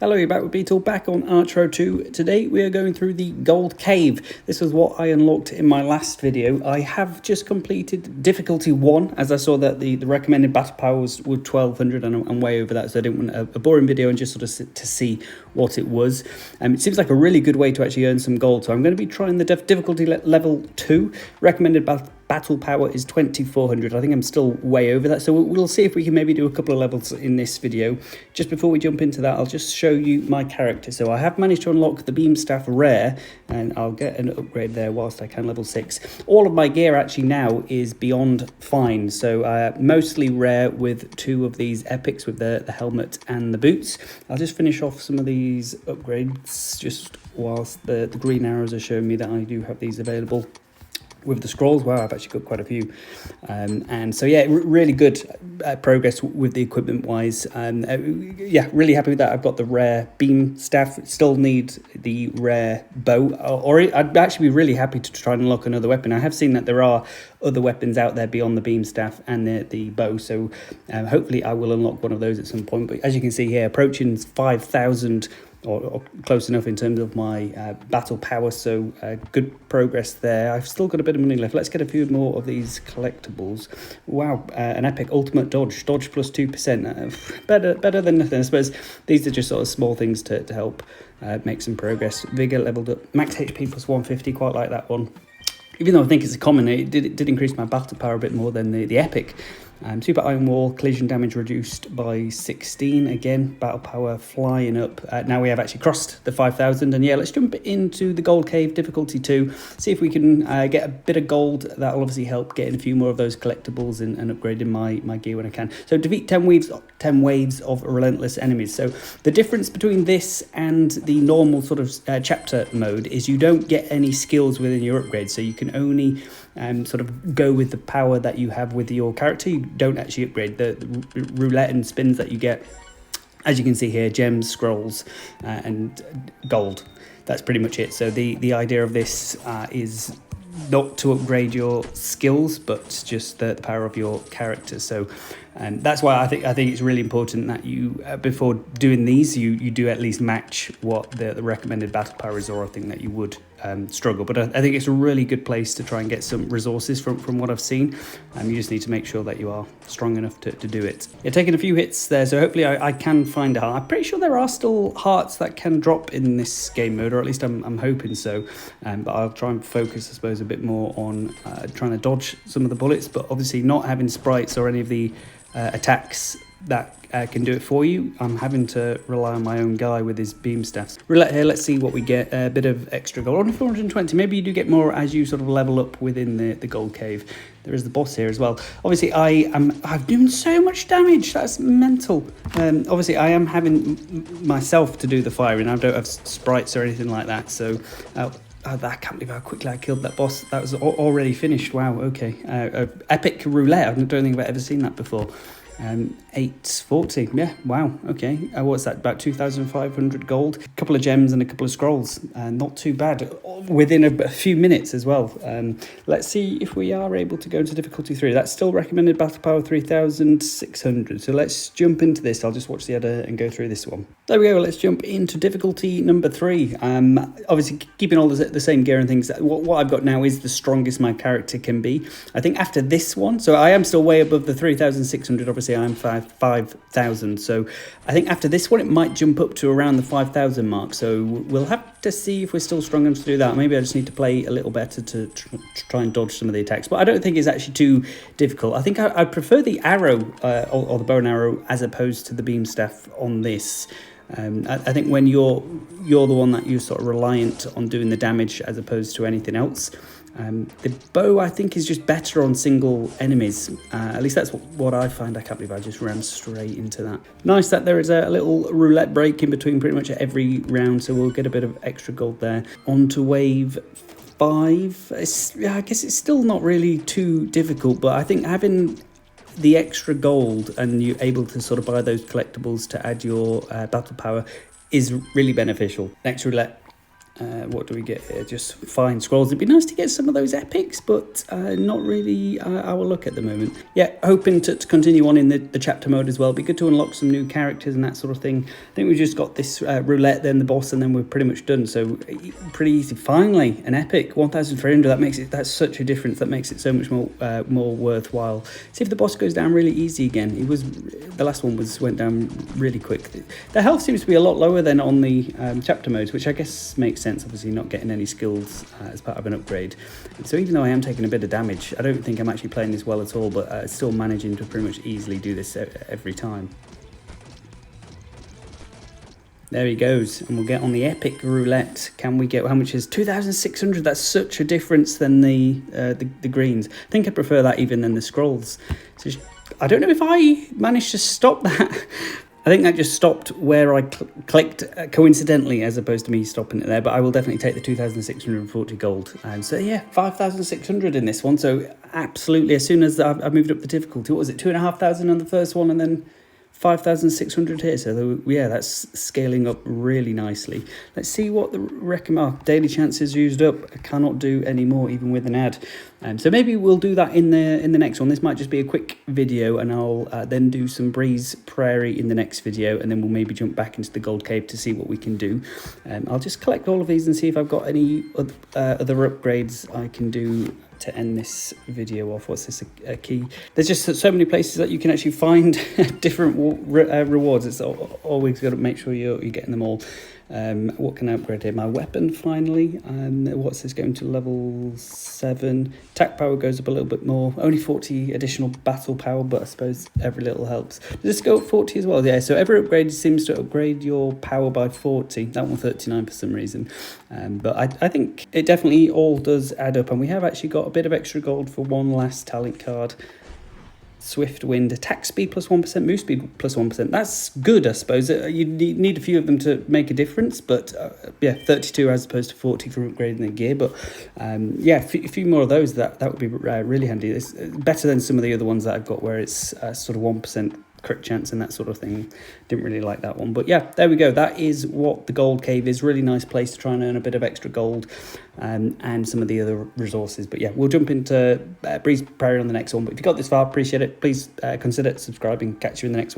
Hello, you're back with Beatle, back on Archero 2. Today we are going through the Gold Cave. This was what I unlocked in my last video. I have just completed difficulty 1, as I saw that the recommended battle power was 1200 and I'm way over that, so I didn't want a boring video and just sort of to see what it was. It seems like a really good way to actually earn some gold, so I'm going to be trying the difficulty level 2. Recommended battle power is 2400. I think I'm still way over that, so we'll see if we can maybe do a couple of levels in this video. Just before we jump into that, I'll just show you my character. So I have managed to unlock the beam staff rare, and I'll get an upgrade there whilst I can, level 6. All of my gear actually now is beyond fine, so mostly rare with 2 of these epics with the helmet and the boots. I'll just finish off some of these upgrades just whilst the green arrows are showing me that I do have these available. With the scrolls, wow, I've actually got quite a few, and so yeah, really good progress with the equipment wise. Yeah, really happy with that. I've got the rare beam staff, still need the rare bow, or I'd actually be really happy to try and unlock another weapon. I have seen that there are other weapons out there beyond the beam staff and the bow, so hopefully I will unlock one of those at some point. But as you can see here, approaching 5,000 or close enough in terms of my battle power, so good progress there. I've still got a bit of money left. Let's get a few more of these collectibles. Wow, an epic ultimate dodge plus 2%. Better than nothing. I suppose these are just sort of small things to help make some progress. Vigor leveled up, max HP plus 150, quite like that one. Even though I think it's a common, it did increase my battle power a bit more than the epic. Super Iron Wall, collision damage reduced by 16. Again, battle power flying up. Now we have actually crossed the 5,000. And yeah, let's jump into the Gold Cave, difficulty 2. See if we can get a bit of gold. That'll obviously help getting a few more of those collectibles and upgrading my gear when I can. So defeat 10 waves of relentless enemies. So the difference between this and the normal sort of chapter mode is you don't get any skills within your upgrades. So you can only sort of go with the power that you have with your character. You don't actually upgrade the roulette and spins that you get. As you can see here, gems, scrolls, and gold. That's pretty much it. So the idea of this is not to upgrade your skills, but just the power of your character. So that's why I think it's really important that you before doing these you do at least match what the recommended battle power is, or I think that you would struggle. But I think it's a really good place to try and get some resources from what I've seen. You just need to make sure that you are strong enough to do it. You're taking a few hits there, so hopefully I can find a heart. I'm pretty sure there are still hearts that can drop in this game mode, or at least I'm hoping so. But I'll try and focus, I suppose, a bit more on trying to dodge some of the bullets, but obviously not having sprites or any of the attacks that can do it for you. I'm having to rely on my own guy with his beam staffs. Roulette here, let's see what we get. A bit of extra gold, only 420. Maybe you do get more as you sort of level up within the Gold Cave. There is the boss here as well. Obviously I've doing so much damage, that's mental. Obviously I am having myself to do the firing. I don't have sprites or anything like that, so I can't believe how quickly I killed that boss. That was already finished. Wow, okay. Epic roulette. I don't think I've ever seen that before. 840. Yeah, wow, okay. What's that? About 2,500 gold. A couple of gems and a couple of scrolls. Not too bad. Within a few minutes as well. Let's see if we are able to go into difficulty 3. That's still recommended battle power 3,600. So let's jump into this. I'll just watch the other and go through this one. There we go. Let's jump into difficulty number 3. Obviously keeping all the same gear and things. What I've got now is the strongest my character can be. I think after this one, so I am still way above the 3,600. Obviously I'm 5,000. So I think after this one, it might jump up to around the 5,000 mark. So we'll have to see if we're still strong enough to do that. Maybe I just need to play a little better to try and dodge some of the attacks. But I don't think it's actually too difficult. I think I prefer the arrow or the bow and arrow as opposed to the beam staff on this. I think when you're the one that you're sort of reliant on doing the damage as opposed to anything else. The bow, I think, is just better on single enemies. At least that's what I find. I can't believe I just ran straight into that. Nice that there is a little roulette break in between pretty much every round, so we'll get a bit of extra gold there. On to wave 5. I guess it's still not really too difficult, but I think having the extra gold and you're able to sort of buy those collectibles to add your battle power is really beneficial. Next roulette. What do we get here? Just fine scrolls. It'd be nice to get some of those epics, but not really our look at the moment. Yeah, hoping to continue on in the chapter mode as well. It'd be good to unlock some new characters and that sort of thing. I think we've just got this roulette, then the boss, and then we're pretty much done. So pretty easy. Finally, an epic 1,300. That's such a difference. That makes it so much more worthwhile. See if the boss goes down really easy again. The last one went down really quick. The health seems to be a lot lower than on the chapter modes, which I guess makes sense. Obviously not getting any skills as part of an upgrade. So even though I am taking a bit of damage, I don't think I'm actually playing this well at all, but still managing to pretty much easily do this every time. There he goes, and we'll get on the epic roulette. Can we get, how much is 2,600? That's such a difference than the greens. I think I prefer that even than the scrolls. So I don't know if I managed to stop that. I think that just stopped where I clicked coincidentally, as opposed to me stopping it there, but I will definitely take the 2,640 gold. So yeah, 5,600 in this one. So absolutely, as soon as I moved up the difficulty, what was it, 2,500 on the first one, and then 5,600 here. So yeah, that's scaling up really nicely. Let's see what the daily chances used up. I cannot do any more even with an ad. So maybe we'll do that in the next one. This might just be a quick video, and I'll then do some Breeze Prairie in the next video, and then we'll maybe jump back into the Gold Cave to see what we can do. I'll just collect all of these and see if I've got any other upgrades I can do to end this video off. What's this, a key? There's just so many places that you can actually find different rewards. It's always got to make sure you're getting them all. What can I upgrade here? My weapon, finally. What's this, going to level 7? Attack power goes up a little bit more. Only 40 additional battle power, but I suppose every little helps. Does this go up 40 as well? Yeah, so every upgrade seems to upgrade your power by 40. That one 39 for some reason. But I think it definitely all does add up, and we have actually got a bit of extra gold for one last talent card. Swift Wind, attack speed plus 1%, move speed plus 1%. That's good, I suppose. You need a few of them to make a difference, but yeah, 32 as opposed to 40 for upgrading the gear. But yeah, a few more of those, that would be really handy. It's better than some of the other ones that I've got where it's sort of 1% crit chance and that sort of thing. Didn't really like that one, but yeah, there we go. That is what the Gold Cave is. Really nice place to try and earn a bit of extra gold and some of the other resources. But yeah, we'll jump into Breeze Prairie on the next one. But if you got this far, appreciate it. Please consider subscribing. Catch you in the next one.